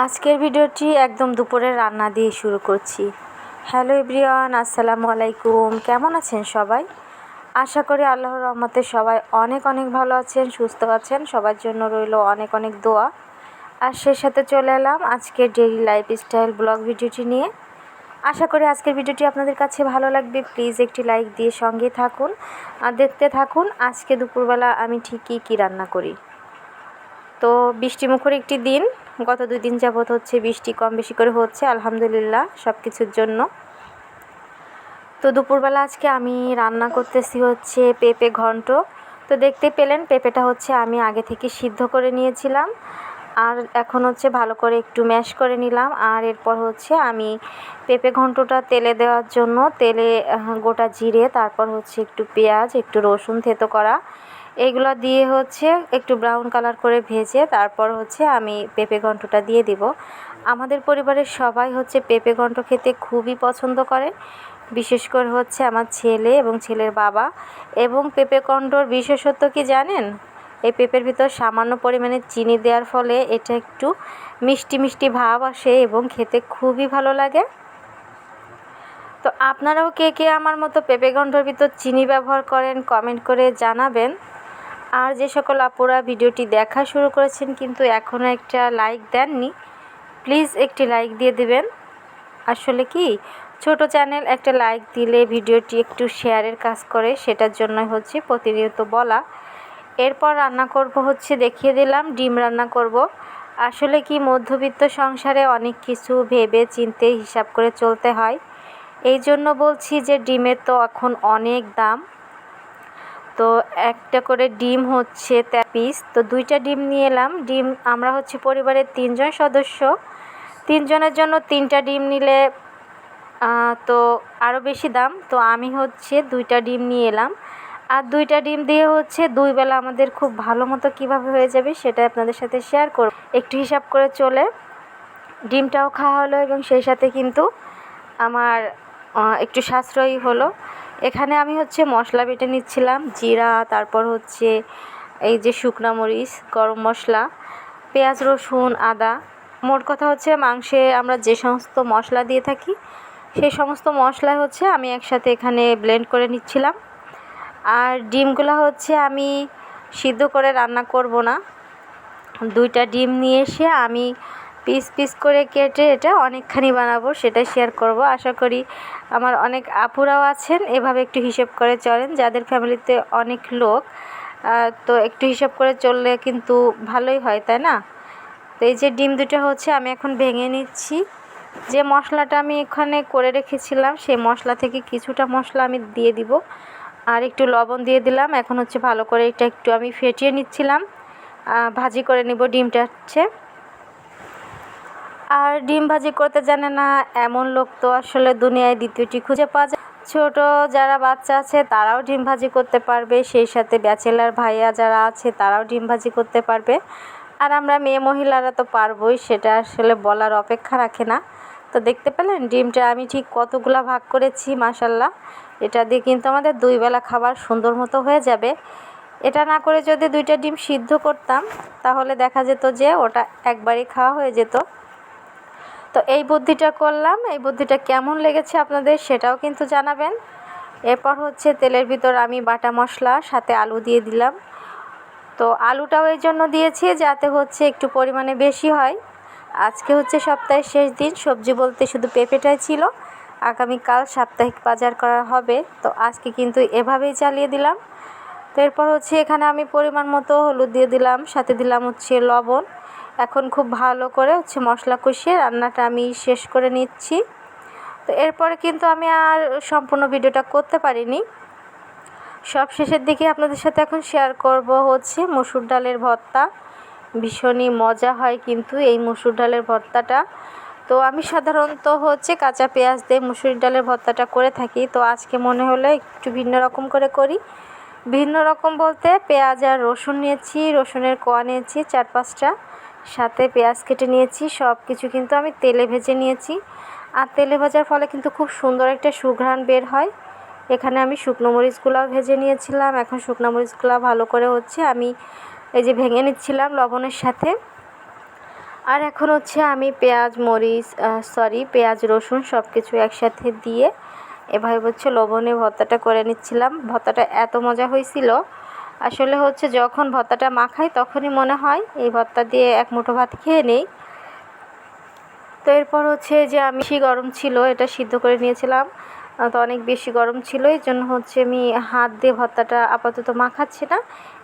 আজকের ভিডিওটি একদম দুপুরের রান্না দিয়ে শুরু করছি। হ্যালো এভরিওয়ান, আসসালামু আলাইকুম। কেমন আছেন সবাই? আশা করি আল্লাহর রহমতে সবাই অনেক অনেক ভালো আছেন, সুস্থ আছেন। সবার জন্য রইল অনেক অনেক দোয়া। আর সেই সাথে চলে এলাম আজকের ডেইলি লাইফস্টাইল ব্লগ ভিডিওটি নিয়ে। আশা করি আজকের ভিডিওটি আপনাদের কাছে ভালো লাগবে। প্লিজ একটি লাইক দিয়ে সঙ্গে থাকুন আর দেখতে থাকুন আজকে দুপুরবেলা আমি ঠিক কী রান্না করি। তো বৃষ্টিমুখর একটি দিন, গত 2 দিন যাবৎ হচ্ছে বৃষ্টি কম বেশি করে হচ্ছে, আলহামদুলিল্লাহ সব কিছুর জন্য। তো দুপুরবেলা আজকে আমি রান্না করতেছি হচ্ছে পেঁপে ঘন্ট। তো দেখতে পেলেন পেঁপেটা হচ্ছে আমি আগে থেকে সিদ্ধ করে নিয়েছিলাম, আর এখন হচ্ছে ভালো করে একটু ম্যাশ করে নিলাম। আর এরপর হচ্ছে আমি পেঁপে ঘন্টটা তেলে দেওয়ার জন্য তেলে গোটা জিরে, তারপর হচ্ছে একটু পেঁয়াজ, একটু রসুন থেতো করা, এইগুলো দিয়ে হচ্ছে একটু ব্রাউন কালার করে ভেজে তারপর হচ্ছে আমি পেঁপে ঘন্টটা দিয়ে দিব। আমাদের পরিবারের সবাই হচ্ছে পেঁপে ঘন্ট খেতে খুবই পছন্দ করে, বিশেষ করে হচ্ছে আমার ছেলে এবং ছেলের বাবা। এবং পেঁপে ঘন্টর বিশেষত্ব কি জানেন? এই পেঁপের ভিতর সামান্য পরিমাণে চিনি দেওয়ার ফলে এটা একটু মিষ্টি মিষ্টি ভাব আসে এবং খেতে খুবই ভালো লাগে। তো আপনারাও কে কে আমার মতো পেঁপে ঘন্টর ভিতর চিনি ব্যবহার করেন কমেন্ট করে জানাবেন। আর যে সকল আপুরা ভিডিওটি দেখা শুরু করেছেন কিন্তু এখনও একটা লাইক দেননি, প্লিজ একটি লাইক দিয়ে দিবেন। আসলে কি ছোট চ্যানেল, একটা লাইক দিলে ভিডিওটি একটু শেয়ারের কাজ করে, সেটার জন্য হচ্ছে প্রতিনিয়ত বলা। এরপর রান্না করব হচ্ছে দেখিয়ে দিলাম ডিম রান্না করব। আসলে কি মধ্যবিত্ত সংসারে অনেক কিছু ভেবে চিন্তে হিসাব করে চলতে হয়, এই জন্য বলছি যে ডিমের তো এখন অনেক দাম। তো একটা করে ডিম হচ্ছে 13 পিস, তো 2টা ডিম নিয়ে এলাম। ডিম আমরা হচ্ছে পরিবারের 3 জন সদস্য, 3 জনের জন্য 3টা ডিম নিলে তো আরও বেশি দাম। তো আমি হচ্ছে 2টা ডিম নিয়ে এলাম, আর 2টা ডিম দিয়ে হচ্ছে 2 বেলা আমাদের খুব ভালো মতো কীভাবে হয়ে যাবে সেটা আপনাদের সাথে শেয়ার করব। একটু হিসাব করে চলে ডিমটাও খাওয়া হলো এবং সেই সাথে কিন্তু আমার একটু সাশ্রয়ী হলো। এখানে আমি হচ্ছে মশলা বেটে নিচ্ছিলাম, জিরা, তারপর হচ্ছে এই যে শুকনা মরিচ, গরম মশলা, পেঁয়াজ, রসুন, আদা। মোট কথা হচ্ছে মাংসে আমরা যে সমস্ত মশলা দিয়ে থাকি সেই সমস্ত মশলা হচ্ছে আমি একসাথে এখানে ব্লেন্ড করে নিচ্ছিলাম। আর ডিমগুলো হচ্ছে আমি সিদ্ধ করে রান্না করব না, 2টা ডিম নিয়ে এসে আমি পিস পিস করে কেটে এটা অনেকখানি বানাবো, সেটা শেয়ার করব। আশা করি আমার অনেক আপুরাও আছেন এভাবে একটু হিসেব করে চলেন, যাদের ফ্যামিলিতে অনেক লোক। তো একটু হিসাব করে চললে কিন্তু ভালোই হয়, তাই না? তো এই যে ডিম 2টা হচ্ছে আমি এখন ভেঙে নিচ্ছি। যে মশলাটা আমি এখানে করে রেখেছিলাম সেই মশলা থেকে কিছুটা মশলা আমি দিয়ে দিব, আর একটু লবণ দিয়ে দিলাম। এখন হচ্ছে ভালো করে এটা একটু আমি ফেটিয়ে নিচ্ছিলাম, ভাজি করে নিব ডিমটা হচ্ছে। আর ডিম ভাজি করতে জানে না এমন লোক তো আসলে দুনিয়ায় দ্বিতীয়টি খুঁজে পাওয়া যায়। ছোট যারা বাচ্চা আছে তারাও ডিম ভাজি করতে পারবে, সেই সাথে ব্যাচেলার ভাইয়া যারা আছে তারাও ডিম ভাজি করতে পারবে। আর আমরা মেয়ে মহিলারা তো পারবই, সেটা আসলে বলার অপেক্ষা রাখে না। তো দেখতে পেলেন ডিমটা আমি ঠিক কতগুলা ভাগ করেছি, মাশাল্লাহ। এটা দিয়ে কিন্তু আমাদের 2 বেলা খাবার সুন্দর মতো হয়ে যাবে। এটা না করে যদি 2টা ডিম সিদ্ধ করতাম তাহলে দেখা যেত যে ওটা একবারই খাওয়া হয়ে যেত। তো এই বুদ্ধিটা করলাম, এই বুদ্ধিটা কেমন লেগেছে আপনাদের সেটাও কিন্তু জানাবেন। এরপর হচ্ছে তেলের ভিতর আমি বাটা মশলা সাথে আলু দিয়ে দিলাম। তো আলুটাও এই জন্য দিয়েছি যাতে হচ্ছে একটু পরিমাণে বেশি হয়। আজকে হচ্ছে সপ্তাহের শেষ দিন, সবজি বলতে শুধু পেঁপেটাই ছিল, আগামীকাল সাপ্তাহিক বাজার করা হবে। তো আজকে কিন্তু এভাবেই চালিয়ে দিলাম। তো এরপর হচ্ছে এখানে আমি পরিমাণ মতো হলুদ দিয়ে দিলাম, সাথে দিলাম হচ্ছে লবণ। এখন খুব ভালো করে হচ্ছে মশলা কষিয়ে রান্নাটা আমি শেষ করে নিচ্ছি। তো এরপরে কিন্তু আমি আর সম্পূর্ণ ভিডিওটা করতে পারিনি, সব শেষের দিকে আপনাদের সাথে এখন শেয়ার করব হচ্ছে মসুর ডালের ভর্তা। ভীষণই মজা হয় কিন্তু এই মসুর ডালের ভর্তাটা। তো আমি সাধারণত হচ্ছে কাঁচা পেঁয়াজ দিয়ে মসুর ডালের ভর্তাটা করে থাকি, তো আজকে মনে হলো একটু ভিন্ন রকম করে করি। ভিন্ন রকম বলতে পেঁয়াজ আর রসুন নিয়েছি, রসুনের কোয়া নিয়েছি 4-5টা, সাথে পেঁয়াজ কেটে নিয়েছি। সব কিছু কিন্তু আমি তেলে ভেজে নিয়েছি, আর তেলে ভাজার ফলে কিন্তু খুব সুন্দর একটা সুঘ্রাণ বের হয়। এখানে আমি শুকনো মরিচগুলো ভেজে নিয়েছিলাম, এখন শুকনো মরিচগুলো ভালো করে হচ্ছে আমি এই যে ভেঙে নিচ্ছিলাম লবণের সাথে। আর এখন হচ্ছে আমি পেঁয়াজ রসুন সব কিছু একসাথে দিয়ে এভাবে হচ্ছে লবণে ভর্তাটা করে নিচ্ছিলাম। ভর্তাটা এত মজা হয়েছিল, আসলে হচ্ছে যখন ভর্তাটা মাখাই তখনই মনে হয় এই ভর্তা দিয়ে এক মুঠো ভাত খেয়ে নেই। তো এরপর হচ্ছে যে আমি বেশি গরম ছিল, এটা সিদ্ধ করে নিয়েছিলাম, তো অনেক বেশি গরম ছিল, এই জন্য হচ্ছে আমি হাত দিয়ে ভর্তাটা আপাতত মাখাচ্ছি না,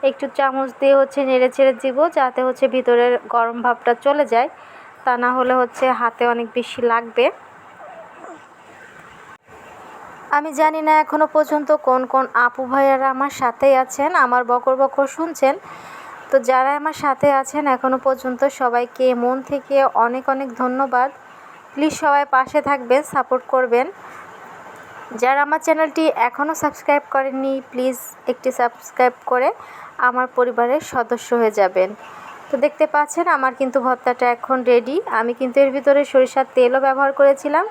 একটু চামচ দিয়ে হচ্ছে নেড়ে চেড়ে দিব যাতে হচ্ছে ভিতরের গরম ভাবটা চলে যায়, তা না হলে হচ্ছে হাতে অনেক বেশি লাগবে। আমি জানি না এখনও পর্যন্ত কোন কোন আপু ভাইয়ারা আমার সাথেই আছেন, আমার বকর বকর শুনছেন। তো যারা আমার সাথে আছেন এখনও পর্যন্ত সবাইকে মন থেকে অনেক অনেক ধন্যবাদ। প্লিজ সবাই পাশে থাকবেন, সাপোর্ট করবেন। যারা আমার চ্যানেলটি এখনও সাবস্ক্রাইব করেননি প্লিজ একটি সাবস্ক্রাইব করে আমার পরিবারের সদস্য হয়ে যাবেন। তো দেখতে পাচ্ছেন আমার কিন্তু ভর্তাটা এখন রেডি। আমি কিন্তু এর ভিতরে সরিষার তেলও ব্যবহার করেছিলাম।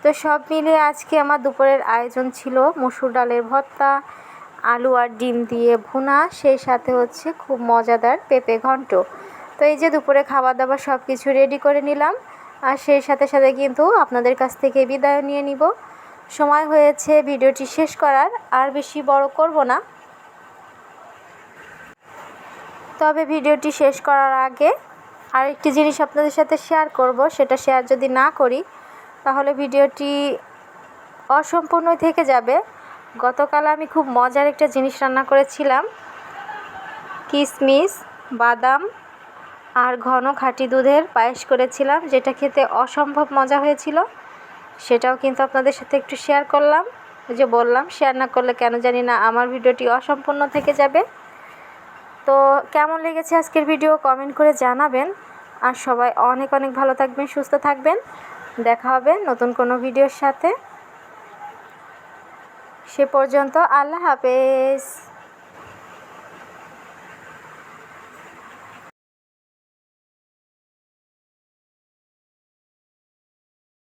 তো সব মিলিয়ে আজকে আমার দুপুরের আয়োজন ছিল মসুর ডালের ভর্তা, আলু আর ডিম দিয়ে ভুনা, সেই সাথে হচ্ছে খুব মজাদার পেঁপে ঘন্ট। তো এই যে দুপুরে খাবার দাবার সব কিছু রেডি করে নিলাম, আর সেই সাথে সাথে কিন্তু আপনাদের কাছ থেকে বিদায় নিয়ে নিব। সময় হয়েছে ভিডিওটি শেষ করার, আর বেশি বড় করব না। তবে ভিডিওটি শেষ করার আগে আরেকটি জিনিস আপনাদের সাথে শেয়ার করব, সেটা শেয়ার যদি না করি তাহলে ভিডিওটি অসম্পূর্ণই থেকে যাবে। গতকাল আমি খুব মজার একটা জিনিস রান্না করেছিলাম, কিশমিশ, বাদাম আর ঘন খাঁটি দুধের পায়েস করেছিলাম, যেটা খেতে অসম্ভব মজা হয়েছিল। সেটাও কিন্তু আপনাদের সাথে একটু শেয়ার করলাম। ওই যে বললাম, শেয়ার না করলে কেন জানি না আমার ভিডিওটি অসম্পূর্ণ থেকে যাবে। তো কেমন লেগেছে আজকের ভিডিও কমেন্ট করে জানাবেন। আর সবাই অনেক অনেক ভালো থাকবেন, সুস্থ থাকবেন। দেখা হবে নতুন কোনো ভিডিওর সাথে। সে পর্যন্ত আল্লাহ হাফেজ।